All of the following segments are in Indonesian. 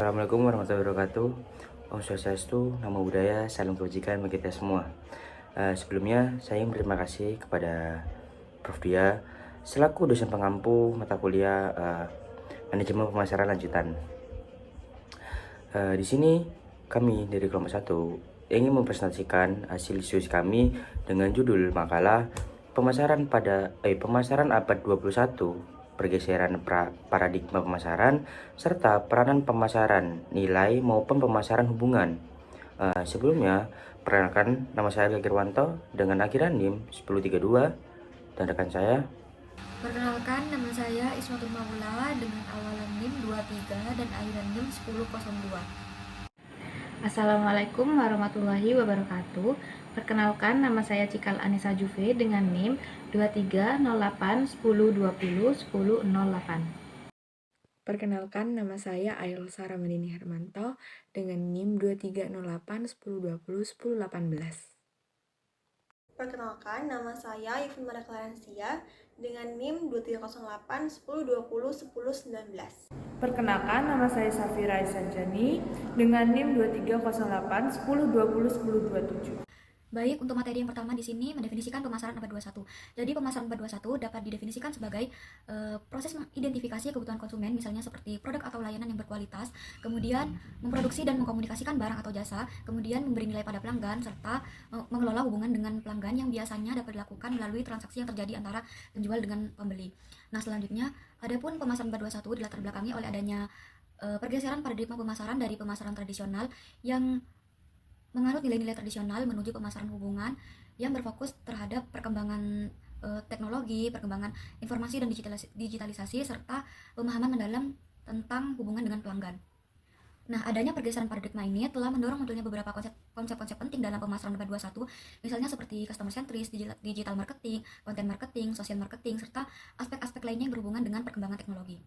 Assalamualaikum warahmatullahi wabarakatuh. Om Swastiastu, Namo Buddhaya, salam kebajikan bagi kita semua. Sebelumnya saya berterima kasih kepada Prof. Dia selaku dosen pengampu mata kuliah Manajemen Pemasaran Lanjutan. Di sini kami dari kelompok 1 ingin mempresentasikan hasil diskusi kami dengan judul makalah Pemasaran abad 21, pergeseran paradigma pemasaran serta peranan pemasaran nilai maupun pemasaran hubungan. Sebelumnya, perkenalkan, nama saya Gagir Wanto dengan akhiran NIM 1032 dan rekan saya. Perkenalkan, nama saya Ismatul Maula dengan awalan NIM 23 dan akhiran NIM 1002. Assalamualaikum warahmatullahi wabarakatuh. Perkenalkan, nama saya Cikal Anissa Juve dengan NIM 230810201008. Perkenalkan, nama saya Ailsa Ramadini Hermanto dengan NIM 230810201018. Perkenalkan, nama saya Yvonne Maria Clarencia dengan NIM 230810201019. Perkenalkan, nama saya Safira Isanjani dengan NIM 230810201027. Baik, untuk materi yang pertama di sini mendefinisikan pemasaran abad 21. Jadi pemasaran abad 21 dapat didefinisikan sebagai proses mengidentifikasi kebutuhan konsumen, misalnya seperti produk atau layanan yang berkualitas, kemudian memproduksi dan mengkomunikasikan barang atau jasa, kemudian memberi nilai pada pelanggan, serta mengelola hubungan dengan pelanggan yang biasanya dapat dilakukan melalui transaksi yang terjadi antara penjual dengan pembeli. Nah, selanjutnya, adapun pemasaran abad 21 dilatar belakangi oleh adanya pergeseran paradigma pemasaran dari pemasaran tradisional yang menganut nilai-nilai tradisional menuju pemasaran hubungan yang berfokus terhadap perkembangan teknologi, perkembangan informasi dan digitalisasi, serta pemahaman mendalam tentang hubungan dengan pelanggan. Nah, adanya pergeseran paradigma ini telah mendorong munculnya beberapa konsep-konsep penting dalam pemasaran abad 21, misalnya seperti customer centris, digital marketing, content marketing, social marketing, serta aspek-aspek lainnya yang berhubungan dengan perkembangan teknologi.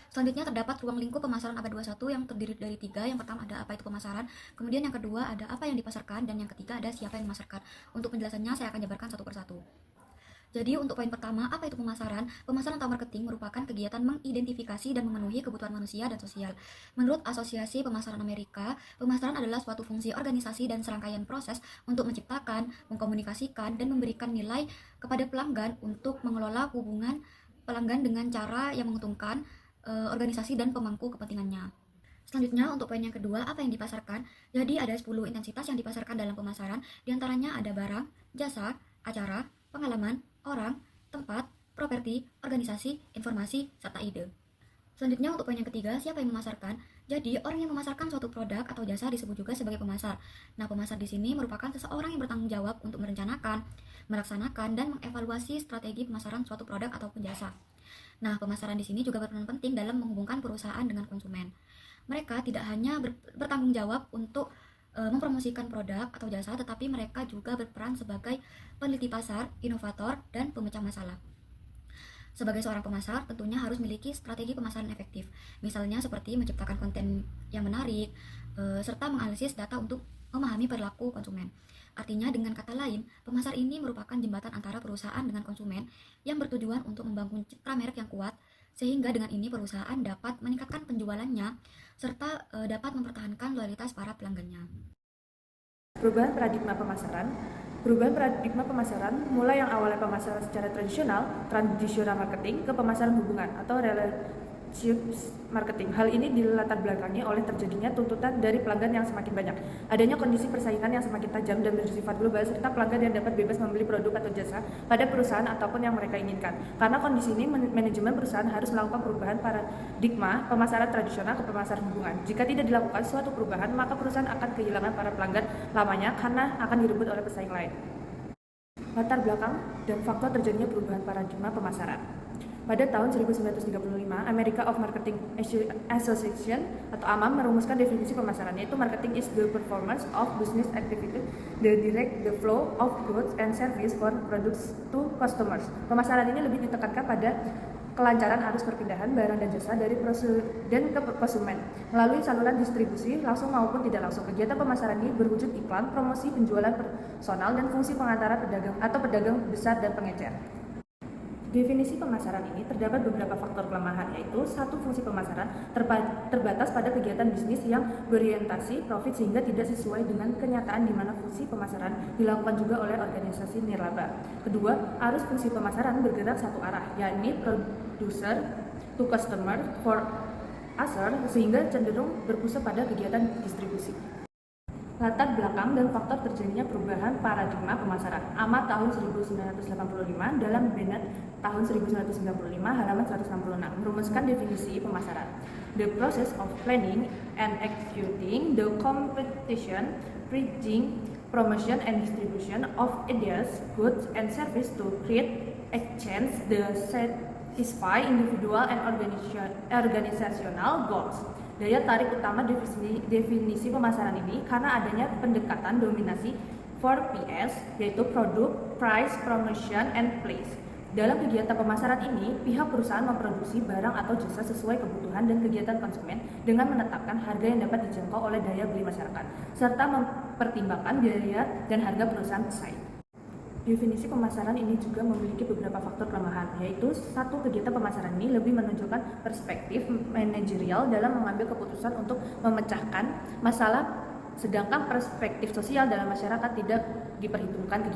Selanjutnya terdapat ruang lingkup pemasaran abad 21 yang terdiri dari 3. Yang pertama ada apa itu pemasaran, kemudian yang kedua ada apa yang dipasarkan, dan yang ketiga ada siapa yang memasarkan. Untuk penjelasannya saya akan jabarkan satu persatu. Jadi untuk poin pertama, apa itu pemasaran? Pemasaran atau marketing merupakan kegiatan mengidentifikasi dan memenuhi kebutuhan manusia dan sosial. Menurut Asosiasi Pemasaran Amerika, pemasaran adalah suatu fungsi organisasi dan serangkaian proses untuk menciptakan, mengkomunikasikan, dan memberikan nilai kepada pelanggan untuk mengelola hubungan pelanggan dengan cara yang menguntungkan organisasi dan pemangku kepentingannya. Selanjutnya untuk poin yang kedua, apa yang dipasarkan? Jadi ada 10 intensitas yang dipasarkan dalam pemasaran, diantaranya ada barang, jasa, acara, pengalaman, orang, tempat, properti, organisasi, informasi, serta ide. Selanjutnya untuk poin yang ketiga, siapa yang memasarkan? Jadi orang yang memasarkan suatu produk atau jasa disebut juga sebagai pemasar. Nah, pemasar di sini merupakan seseorang yang bertanggung jawab untuk merencanakan, melaksanakan, dan mengevaluasi strategi pemasaran suatu produk ataupun jasa. Nah, pemasaran di sini juga berperan penting dalam menghubungkan perusahaan dengan konsumen. Mereka tidak hanya bertanggung jawab untuk mempromosikan produk atau jasa, tetapi mereka juga berperan sebagai peneliti pasar, inovator, dan pemecah masalah. Sebagai seorang pemasar, tentunya harus memiliki strategi pemasaran efektif, misalnya seperti menciptakan konten yang menarik, serta menganalisis data untuk memahami perilaku konsumen. Artinya, dengan kata lain, pemasar ini merupakan jembatan antara perusahaan dengan konsumen yang bertujuan untuk membangun citra merek yang kuat, sehingga dengan ini perusahaan dapat meningkatkan penjualannya serta dapat mempertahankan loyalitas para pelanggannya. Perubahan paradigma pemasaran mulai yang awalnya pemasaran secara tradisional marketing ke pemasaran hubungan atau marketing. Hal ini dilatar belakangi oleh terjadinya tuntutan dari pelanggan yang semakin banyak, adanya kondisi persaingan yang semakin tajam dan bersifat global, serta pelanggan yang dapat bebas membeli produk atau jasa pada perusahaan ataupun yang mereka inginkan. Karena kondisi ini, manajemen perusahaan harus melakukan perubahan paradigma pemasaran tradisional ke pemasaran hubungan. Jika tidak dilakukan suatu perubahan, maka perusahaan akan kehilangan para pelanggan lamanya karena akan direbut oleh pesaing lain. Latar belakang dan faktor terjadinya perubahan paradigma pemasaran. Pada tahun 1935, America of Marketing Association atau AMAM merumuskan definisi pemasaran, yaitu marketing is the performance of business activity that direct the flow of goods and service for products to customers. Pemasaran ini lebih ditekankan pada kelancaran arus perpindahan barang dan jasa dari produsen ke konsumen melalui saluran distribusi langsung maupun tidak langsung. Kegiatan pemasaran ini berwujud iklan, promosi, penjualan personal, dan fungsi pengantara pedagang atau pedagang besar dan pengecer. Definisi pemasaran ini terdapat beberapa faktor kelemahan, yaitu satu, fungsi pemasaran terbatas pada kegiatan bisnis yang berorientasi profit sehingga tidak sesuai dengan kenyataan di mana fungsi pemasaran dilakukan juga oleh organisasi nirlaba. Kedua, arus fungsi pemasaran bergerak satu arah, yakni producer to customer for user, sehingga cenderung berpusat pada kegiatan distribusi. Latar belakang dan faktor terjadinya perubahan paradigma pemasaran. Amat tahun 1985 dalam Bennett tahun 1995 halaman 166 merumuskan definisi pemasaran. The process of planning and executing the competition, bridging, promotion and distribution of ideas, goods and service to create, exchange, the satisfy individual and organizational goals. Daya tarik utama definisi pemasaran ini karena adanya pendekatan dominasi 4Ps, yaitu produk, price, promotion, and place. Dalam kegiatan pemasaran ini, pihak perusahaan memproduksi barang atau jasa sesuai kebutuhan dan kegiatan konsumen dengan menetapkan harga yang dapat dijangkau oleh daya beli masyarakat, serta mempertimbangkan biaya dan harga perusahaan pesaing. Definisi pemasaran ini juga memiliki beberapa faktor kelemahan, yaitu satu, kegiatan pemasaran ini lebih menunjukkan perspektif manajerial dalam mengambil keputusan untuk memecahkan masalah, sedangkan perspektif sosial dalam masyarakat tidak diperhitungkan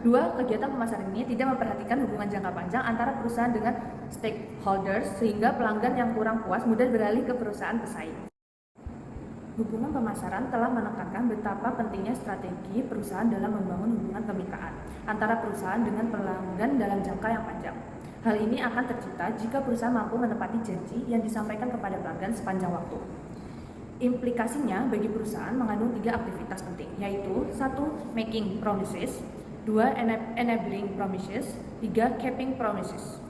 Dua, kegiatan pemasaran ini tidak memperhatikan hubungan jangka panjang antara perusahaan dengan stakeholders sehingga pelanggan yang kurang puas mudah beralih ke perusahaan pesaing. Hubungan pemasaran telah menekankan betapa pentingnya strategi perusahaan dalam membangun hubungan kemitraan antara perusahaan dengan pelanggan dalam jangka yang panjang. Hal ini akan tercipta jika perusahaan mampu menepati janji yang disampaikan kepada pelanggan sepanjang waktu. Implikasinya bagi perusahaan mengandung 3 aktivitas penting, yaitu 1. Making promises, 2. Enabling promises, 3. Keeping promises.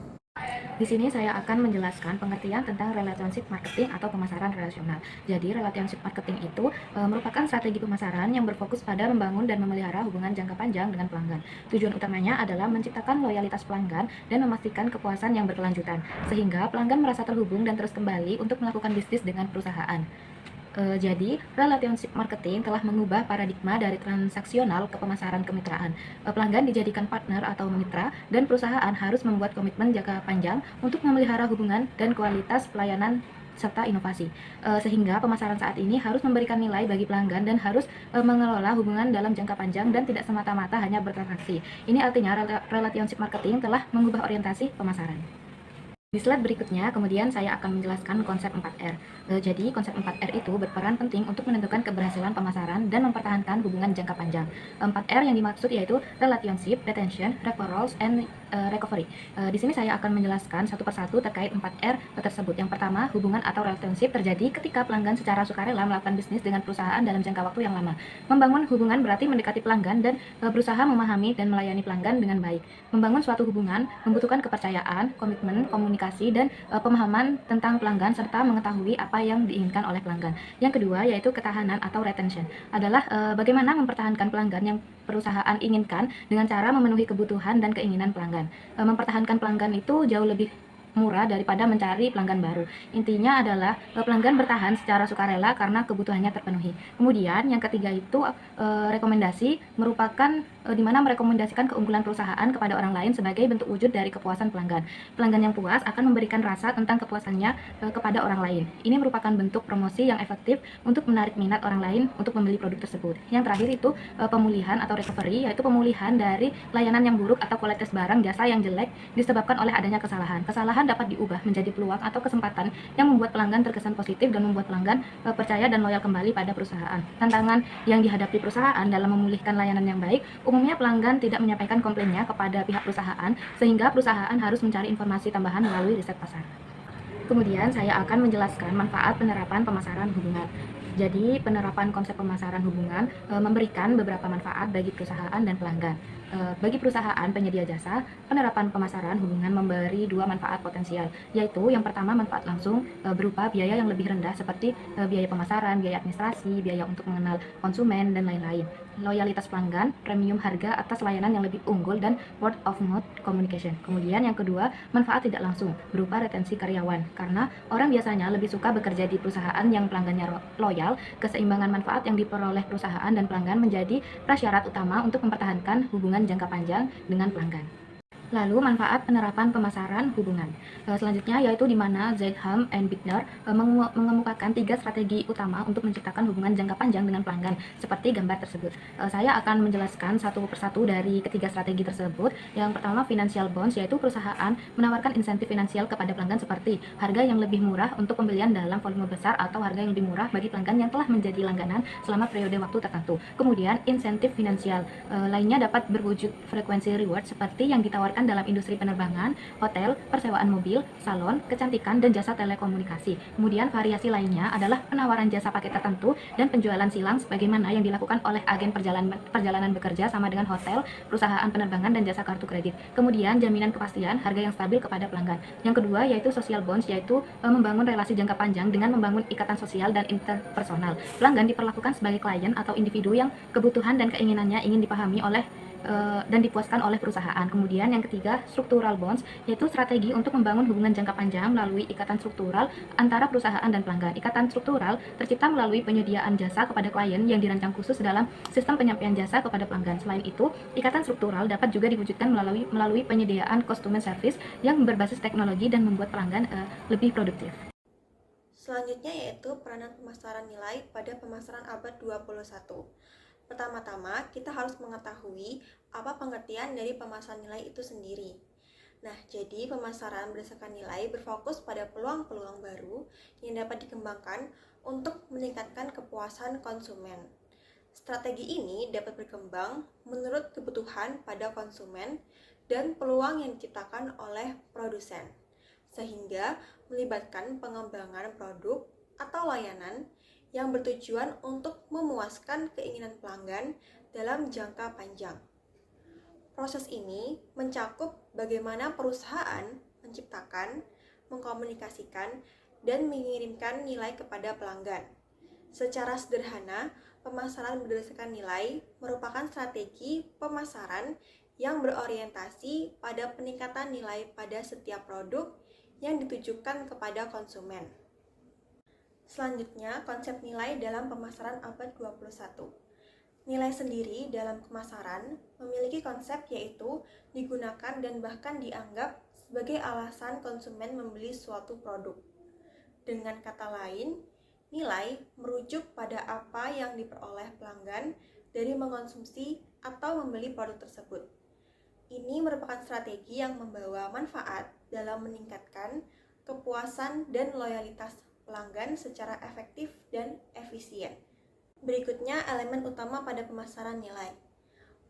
Di sini saya akan menjelaskan pengertian tentang relationship marketing atau pemasaran relasional. Jadi, relationship marketing itu merupakan strategi pemasaran yang berfokus pada membangun dan memelihara hubungan jangka panjang dengan pelanggan. Tujuan utamanya adalah menciptakan loyalitas pelanggan dan memastikan kepuasan yang berkelanjutan, sehingga pelanggan merasa terhubung dan terus kembali untuk melakukan bisnis dengan perusahaan. Jadi, relationship marketing telah mengubah paradigma dari transaksional ke pemasaran kemitraan. Pelanggan dijadikan partner atau mitra, dan perusahaan harus membuat komitmen jangka panjang untuk memelihara hubungan dan kualitas pelayanan serta inovasi. Sehingga pemasaran saat ini harus memberikan nilai bagi pelanggan dan harus mengelola hubungan dalam jangka panjang dan tidak semata-mata hanya bertransaksi. Ini artinya relationship marketing telah mengubah orientasi pemasaran. Di slide berikutnya, kemudian saya akan menjelaskan konsep 4R. Jadi, konsep 4R itu berperan penting untuk menentukan keberhasilan pemasaran dan mempertahankan hubungan jangka panjang. 4R yang dimaksud yaitu relationship, retention, referrals, and recovery. Di sini saya akan menjelaskan satu persatu terkait 4R tersebut. Yang pertama, hubungan atau relationship terjadi ketika pelanggan secara sukarela melakukan bisnis dengan perusahaan dalam jangka waktu yang lama. Membangun hubungan berarti mendekati pelanggan dan berusaha memahami dan melayani pelanggan dengan baik. Membangun suatu hubungan membutuhkan kepercayaan, komitmen, komunikasi, dan pemahaman tentang pelanggan serta mengetahui apa yang diinginkan oleh pelanggan. Yang kedua yaitu ketahanan atau retention, adalah bagaimana mempertahankan pelanggan yang perusahaan inginkan dengan cara memenuhi kebutuhan dan keinginan pelanggan. Mempertahankan pelanggan itu jauh lebih murah daripada mencari pelanggan baru. Intinya adalah pelanggan bertahan secara sukarela karena kebutuhannya terpenuhi. Kemudian yang ketiga itu rekomendasi, merupakan di mana merekomendasikan keunggulan perusahaan kepada orang lain sebagai bentuk wujud dari kepuasan pelanggan. Pelanggan yang puas akan memberikan rasa tentang kepuasannya kepada orang lain. Ini merupakan bentuk promosi yang efektif untuk menarik minat orang lain untuk membeli produk tersebut. Yang terakhir itu pemulihan atau recovery, yaitu pemulihan dari layanan yang buruk atau kualitas barang jasa yang jelek disebabkan oleh adanya kesalahan. Kesalahan dapat diubah menjadi peluang atau kesempatan yang membuat pelanggan terkesan positif dan membuat pelanggan percaya dan loyal kembali pada perusahaan. Tantangan yang dihadapi perusahaan dalam memulihkan layanan yang baik, umumnya pelanggan tidak menyampaikan komplainnya kepada pihak perusahaan, sehingga perusahaan harus mencari informasi tambahan melalui riset pasar. Kemudian saya akan menjelaskan manfaat penerapan pemasaran hubungan. Jadi, penerapan konsep pemasaran hubungan memberikan beberapa manfaat bagi perusahaan dan pelanggan. Bagi perusahaan penyedia jasa, penerapan pemasaran hubungan memberi 2 manfaat potensial, yaitu yang pertama manfaat langsung berupa biaya yang lebih rendah seperti biaya pemasaran, biaya administrasi, biaya untuk mengenal konsumen, dan lain-lain. Loyalitas pelanggan, premium harga atas layanan yang lebih unggul, dan word of mouth communication. Kemudian yang kedua, manfaat tidak langsung berupa retensi karyawan, karena orang biasanya lebih suka bekerja di perusahaan yang pelanggannya loyal. Keseimbangan manfaat yang diperoleh perusahaan dan pelanggan menjadi prasyarat utama untuk mempertahankan hubungan jangka panjang dengan pelanggan. Lalu manfaat penerapan pemasaran hubungan. Selanjutnya yaitu di mana Zeitham and Bittner mengemukakan 3 strategi utama untuk menciptakan hubungan jangka panjang dengan pelanggan seperti gambar tersebut. Saya akan menjelaskan satu persatu dari ketiga strategi tersebut. Yang pertama financial bonds, yaitu perusahaan menawarkan insentif finansial kepada pelanggan seperti harga yang lebih murah untuk pembelian dalam volume besar atau harga yang lebih murah bagi pelanggan yang telah menjadi langganan selama periode waktu tertentu. Kemudian insentif finansial lainnya dapat berwujud frekuensi reward seperti yang ditawarkan dalam industri penerbangan, hotel, persewaan mobil, salon, kecantikan, dan jasa telekomunikasi. Kemudian variasi lainnya adalah penawaran jasa paket tertentu dan penjualan silang sebagaimana yang dilakukan oleh agen perjalanan bekerja sama dengan hotel, perusahaan penerbangan, dan jasa kartu kredit. Kemudian jaminan kepastian harga yang stabil kepada pelanggan. Yang kedua yaitu social bonds, yaitu membangun relasi jangka panjang dengan membangun ikatan sosial dan interpersonal. Pelanggan diperlakukan sebagai klien atau individu yang kebutuhan dan keinginannya ingin dipahami oleh dan dipuaskan oleh perusahaan. Kemudian yang ketiga, structural bonds, yaitu strategi untuk membangun hubungan jangka panjang melalui ikatan struktural antara perusahaan dan pelanggan. Ikatan struktural tercipta melalui penyediaan jasa kepada klien yang dirancang khusus dalam sistem penyampaian jasa kepada pelanggan. Selain itu, ikatan struktural dapat juga diwujudkan melalui penyediaan customer service yang berbasis teknologi dan membuat pelanggan lebih produktif. Selanjutnya yaitu peranan pemasaran nilai pada pemasaran abad 21. Pertama-tama, kita harus mengetahui apa pengertian dari pemasaran nilai itu sendiri. Nah, jadi pemasaran berdasarkan nilai berfokus pada peluang-peluang baru yang dapat dikembangkan untuk meningkatkan kepuasan konsumen. Strategi ini dapat berkembang menurut kebutuhan pada konsumen dan peluang yang diciptakan oleh produsen, sehingga melibatkan pengembangan produk atau layanan yang bertujuan untuk memuaskan keinginan pelanggan dalam jangka panjang. Proses ini mencakup bagaimana perusahaan menciptakan, mengkomunikasikan, dan mengirimkan nilai kepada pelanggan. Secara sederhana, pemasaran berdasarkan nilai merupakan strategi pemasaran yang berorientasi pada peningkatan nilai pada setiap produk yang ditujukan kepada konsumen. Selanjutnya, konsep nilai dalam pemasaran abad 21. Nilai sendiri dalam pemasaran memiliki konsep yaitu digunakan dan bahkan dianggap sebagai alasan konsumen membeli suatu produk. Dengan kata lain, nilai merujuk pada apa yang diperoleh pelanggan dari mengkonsumsi atau membeli produk tersebut. Ini merupakan strategi yang membawa manfaat dalam meningkatkan kepuasan dan loyalitas pelanggan secara efektif dan efisien. Berikutnya, elemen utama pada pemasaran nilai.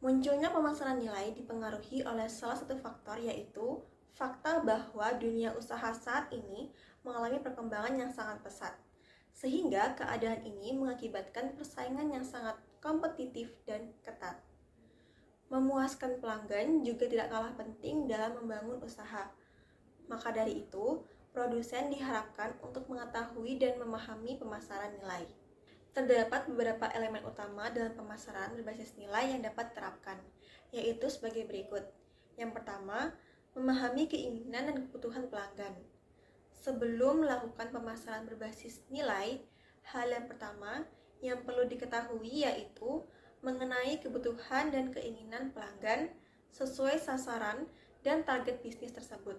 Munculnya pemasaran nilai dipengaruhi oleh salah satu faktor, yaitu fakta bahwa dunia usaha saat ini mengalami perkembangan yang sangat pesat, sehingga keadaan ini mengakibatkan persaingan yang sangat kompetitif dan ketat. Memuaskan pelanggan juga tidak kalah penting dalam membangun usaha. Maka dari itu, produsen diharapkan untuk mengetahui dan memahami pemasaran nilai. Terdapat beberapa elemen utama dalam pemasaran berbasis nilai yang dapat diterapkan, yaitu sebagai berikut. Yang pertama, memahami keinginan dan kebutuhan pelanggan. Sebelum melakukan pemasaran berbasis nilai, hal yang pertama yang perlu diketahui yaitu mengenai kebutuhan dan keinginan pelanggan sesuai sasaran dan target bisnis tersebut.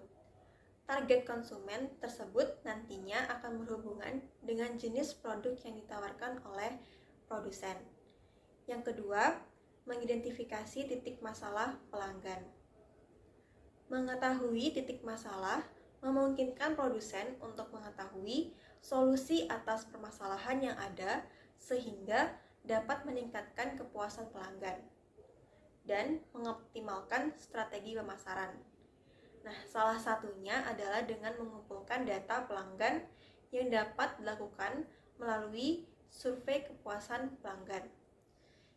Target konsumen tersebut nantinya akan berhubungan dengan jenis produk yang ditawarkan oleh produsen. Yang kedua, mengidentifikasi titik masalah pelanggan. Mengetahui titik masalah memungkinkan produsen untuk mengetahui solusi atas permasalahan yang ada sehingga dapat meningkatkan kepuasan pelanggan dan mengoptimalkan strategi pemasaran. Nah, salah satunya adalah dengan mengumpulkan data pelanggan yang dapat dilakukan melalui survei kepuasan pelanggan.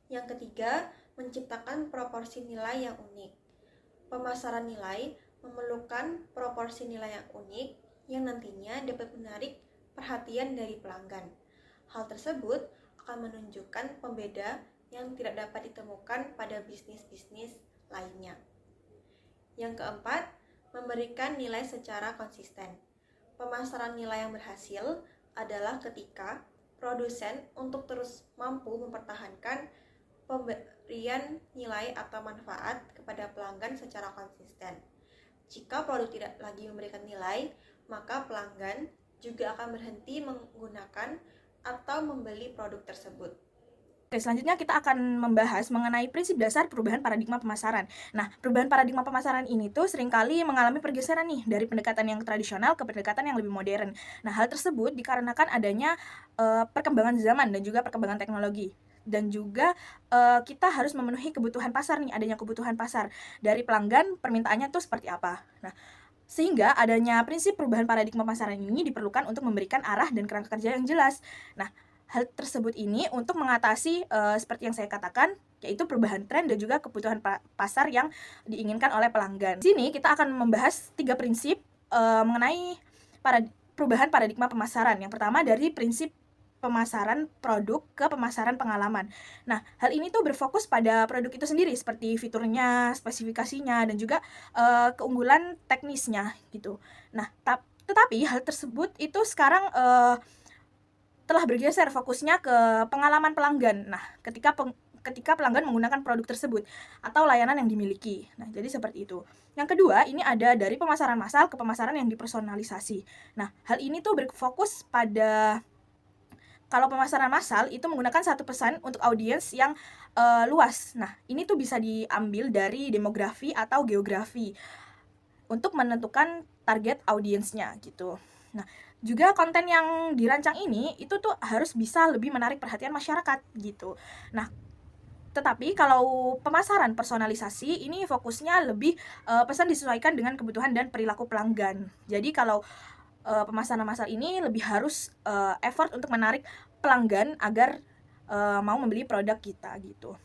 Yang ketiga, menciptakan proporsi nilai yang unik. Pemasaran nilai memerlukan proporsi nilai yang unik yang nantinya dapat menarik perhatian dari pelanggan. Hal tersebut akan menunjukkan pembeda yang tidak dapat ditemukan pada bisnis-bisnis lainnya. Yang keempat, memberikan nilai secara konsisten. Pemasaran nilai yang berhasil adalah ketika produsen untuk terus mampu mempertahankan pemberian nilai atau manfaat kepada pelanggan secara konsisten. Jika produk tidak lagi memberikan nilai, maka pelanggan juga akan berhenti menggunakan atau membeli produk tersebut. Oke, selanjutnya kita akan membahas mengenai prinsip dasar perubahan paradigma pemasaran. Nah, perubahan paradigma pemasaran ini tuh seringkali mengalami pergeseran nih dari pendekatan yang tradisional ke pendekatan yang lebih modern. Nah, hal tersebut dikarenakan adanya perkembangan zaman dan juga perkembangan teknologi. Dan juga kita harus memenuhi kebutuhan pasar nih, adanya kebutuhan pasar dari pelanggan, permintaannya tuh seperti apa. Nah, sehingga adanya prinsip perubahan paradigma pemasaran ini diperlukan untuk memberikan arah dan kerangka kerja yang jelas. Nah, hal tersebut ini untuk mengatasi seperti yang saya katakan, yaitu perubahan tren dan juga kebutuhan pasar yang diinginkan oleh pelanggan. Di sini kita akan membahas 3 prinsip mengenai perubahan paradigma pemasaran. Yang pertama dari prinsip pemasaran produk ke pemasaran pengalaman. Nah, hal ini tuh berfokus pada produk itu sendiri seperti fiturnya, spesifikasinya, dan juga keunggulan teknisnya gitu. Nah, tetapi hal tersebut itu sekarang telah bergeser fokusnya ke pengalaman pelanggan. Nah, ketika pelanggan menggunakan produk tersebut atau layanan yang dimiliki. Nah, jadi seperti itu. Yang kedua, ini ada dari pemasaran massal ke pemasaran yang dipersonalisasi. Nah, hal ini tuh berfokus pada kalau pemasaran massal itu menggunakan satu pesan untuk audiens yang luas. Nah, ini tuh bisa diambil dari demografi atau geografi untuk menentukan target audiensnya gitu. Nah, juga konten yang dirancang ini itu tuh harus bisa lebih menarik perhatian masyarakat gitu. Nah, tetapi kalau pemasaran personalisasi ini fokusnya lebih pesan disesuaikan dengan kebutuhan dan perilaku pelanggan. Jadi kalau pemasaran massal ini lebih harus effort untuk menarik pelanggan agar mau membeli produk kita gitu.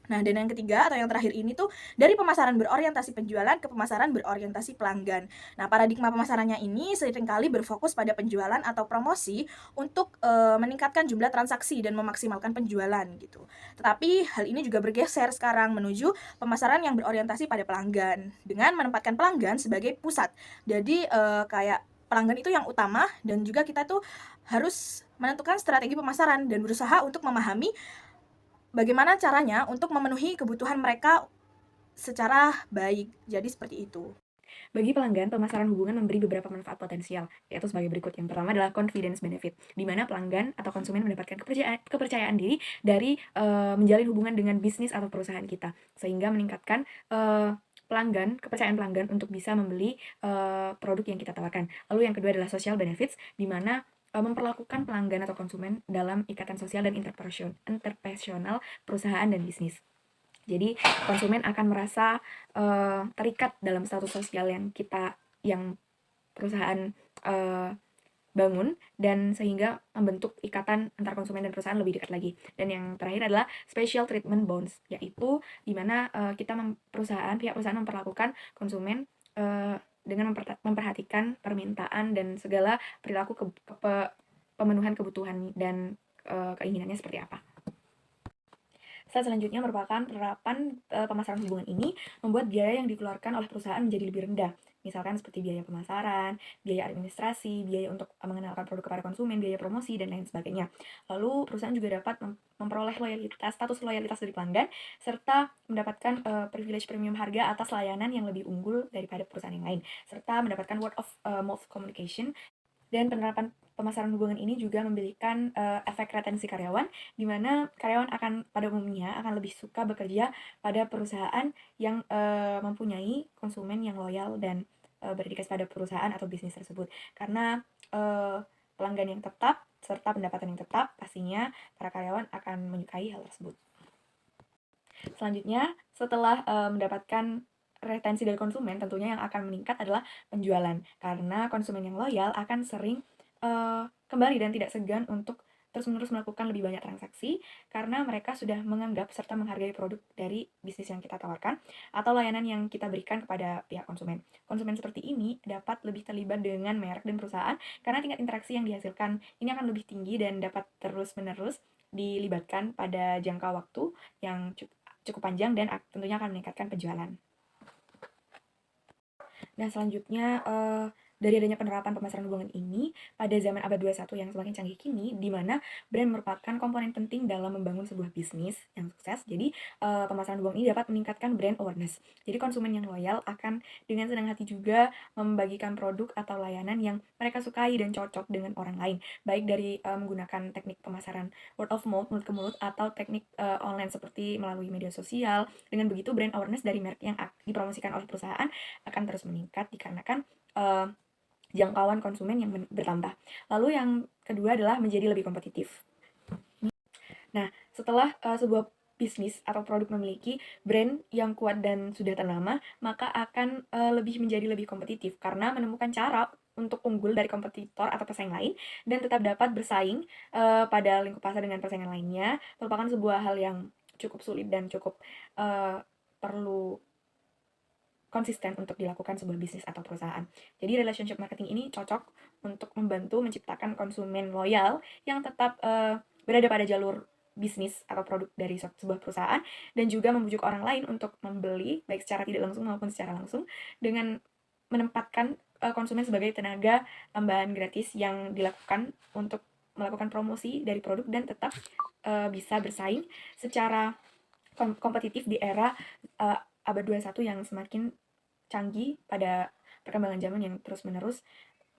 Nah, dan yang ketiga atau yang terakhir ini tuh dari pemasaran berorientasi penjualan ke pemasaran berorientasi pelanggan. Nah, paradigma pemasarannya ini seringkali berfokus pada penjualan atau promosi untuk meningkatkan jumlah transaksi dan memaksimalkan penjualan gitu. Tetapi hal ini juga bergeser sekarang menuju pemasaran yang berorientasi pada pelanggan dengan menempatkan pelanggan sebagai pusat. Jadi kayak pelanggan itu yang utama dan juga kita tuh harus menentukan strategi pemasaran dan berusaha untuk memahami bagaimana caranya untuk memenuhi kebutuhan mereka secara baik. Jadi seperti itu. Bagi pelanggan, pemasaran hubungan memberi beberapa manfaat potensial, yaitu sebagai berikut. Yang pertama adalah confidence benefit, di mana pelanggan atau konsumen mendapatkan kepercayaan diri dari menjalin hubungan dengan bisnis atau perusahaan kita, sehingga meningkatkan kepercayaan pelanggan untuk bisa membeli produk yang kita tawarkan. Lalu yang kedua adalah social benefits, di mana memperlakukan pelanggan atau konsumen dalam ikatan sosial dan interpersonal perusahaan dan bisnis. Jadi konsumen akan merasa terikat dalam status sosial yang perusahaan bangun, dan sehingga membentuk ikatan antar konsumen dan perusahaan lebih dekat lagi. Dan yang terakhir adalah special treatment bonds, yaitu di mana pihak perusahaan memperlakukan konsumen dengan memperhatikan permintaan dan segala perilaku pemenuhan kebutuhan dan keinginannya seperti apa. Slide selanjutnya merupakan penerapan pemasaran hubungan ini membuat biaya yang dikeluarkan oleh perusahaan menjadi lebih rendah. Misalkan seperti biaya pemasaran, biaya administrasi, biaya untuk mengenalkan produk kepada konsumen, biaya promosi, dan lain sebagainya. Lalu perusahaan juga dapat memperoleh status loyalitas dari pelanggan, serta mendapatkan privilege premium harga atas layanan yang lebih unggul daripada perusahaan yang lain, serta mendapatkan word of mouth communication. Dan penerapan pemasaran hubungan ini juga memberikan efek retensi karyawan, di mana karyawan pada umumnya akan lebih suka bekerja pada perusahaan yang mempunyai konsumen yang loyal dan berdedikasi pada perusahaan atau bisnis tersebut. Karena pelanggan yang tetap serta pendapatan yang tetap, pastinya para karyawan akan menyukai hal tersebut. Selanjutnya, setelah mendapatkan retensi dari konsumen, tentunya yang akan meningkat adalah penjualan, karena konsumen yang loyal akan sering kembali dan tidak segan untuk terus-menerus melakukan lebih banyak transaksi, karena mereka sudah menganggap serta menghargai produk dari bisnis yang kita tawarkan atau layanan yang kita berikan kepada pihak konsumen. Konsumen seperti ini dapat lebih terlibat dengan merek dan perusahaan karena tingkat interaksi yang dihasilkan ini akan lebih tinggi dan dapat terus-menerus dilibatkan pada jangka waktu yang cukup panjang dan tentunya akan meningkatkan penjualan. Nah, selanjutnya Dari adanya penerapan pemasaran hubungan ini pada zaman abad 21 yang semakin canggih kini, di mana brand merupakan komponen penting dalam membangun sebuah bisnis yang sukses. Jadi, pemasaran hubungan ini dapat meningkatkan brand awareness. Jadi konsumen yang loyal akan dengan senang hati juga membagikan produk atau layanan yang mereka sukai dan cocok dengan orang lain, baik dari menggunakan teknik pemasaran word of mouth, mulut ke mulut, atau teknik online seperti melalui media sosial. Dengan begitu, brand awareness dari merek yang dipromosikan oleh perusahaan akan terus meningkat dikarenakan jangkauan konsumen yang bertambah. Lalu yang kedua adalah menjadi lebih kompetitif. Nah, setelah sebuah bisnis atau produk memiliki brand yang kuat dan sudah ternama, maka akan menjadi lebih kompetitif karena menemukan cara untuk unggul dari kompetitor atau pesaing lain dan tetap dapat bersaing pada lingkup pasar dengan persaingan lainnya, merupakan sebuah hal yang cukup sulit dan cukup perlu konsisten untuk dilakukan sebuah bisnis atau perusahaan. Jadi relationship marketing ini cocok untuk membantu menciptakan konsumen loyal yang tetap berada pada jalur bisnis atau produk dari sebuah perusahaan dan juga membujuk orang lain untuk membeli baik secara tidak langsung maupun secara langsung dengan menempatkan konsumen sebagai tenaga tambahan gratis yang dilakukan untuk melakukan promosi dari produk dan tetap bisa bersaing secara kompetitif di era abad 21 yang semakin canggih pada perkembangan zaman yang terus-menerus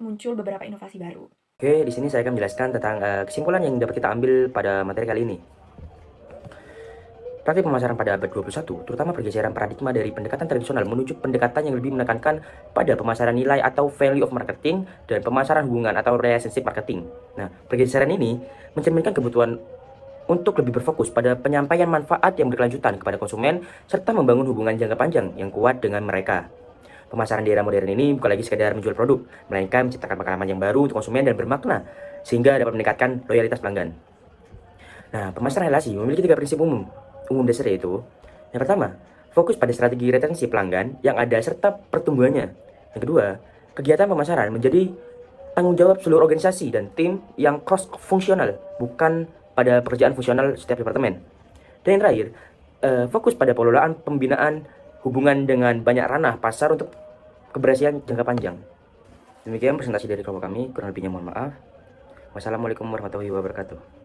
muncul beberapa inovasi baru. Oke, di sini saya akan menjelaskan tentang kesimpulan yang dapat kita ambil pada materi kali ini. Praktik pemasaran pada abad 21, terutama pergeseran paradigma dari pendekatan tradisional menuju pendekatan yang lebih menekankan pada pemasaran nilai atau value of marketing dan pemasaran hubungan atau relationship marketing. Nah, pergeseran ini mencerminkan kebutuhan untuk lebih berfokus pada penyampaian manfaat yang berkelanjutan kepada konsumen serta membangun hubungan jangka panjang yang kuat dengan mereka. Pemasaran di era modern ini bukan lagi sekadar menjual produk, melainkan menciptakan pengalaman yang baru untuk konsumen dan bermakna sehingga dapat meningkatkan loyalitas pelanggan. Nah, pemasaran relasi memiliki 3 prinsip umum dasar, yaitu yang pertama, fokus pada strategi retensi pelanggan yang ada serta pertumbuhannya. Yang kedua, kegiatan pemasaran menjadi tanggung jawab seluruh organisasi dan tim yang cross fungsional, bukan pada pekerjaan fungsional setiap departemen. Dan yang terakhir, fokus pada pengelolaan pembinaan hubungan dengan banyak ranah pasar untuk keberhasilan jangka panjang. Demikian presentasi dari kelompok kami, kurang lebihnya mohon maaf. Wassalamualaikum warahmatullahi wabarakatuh.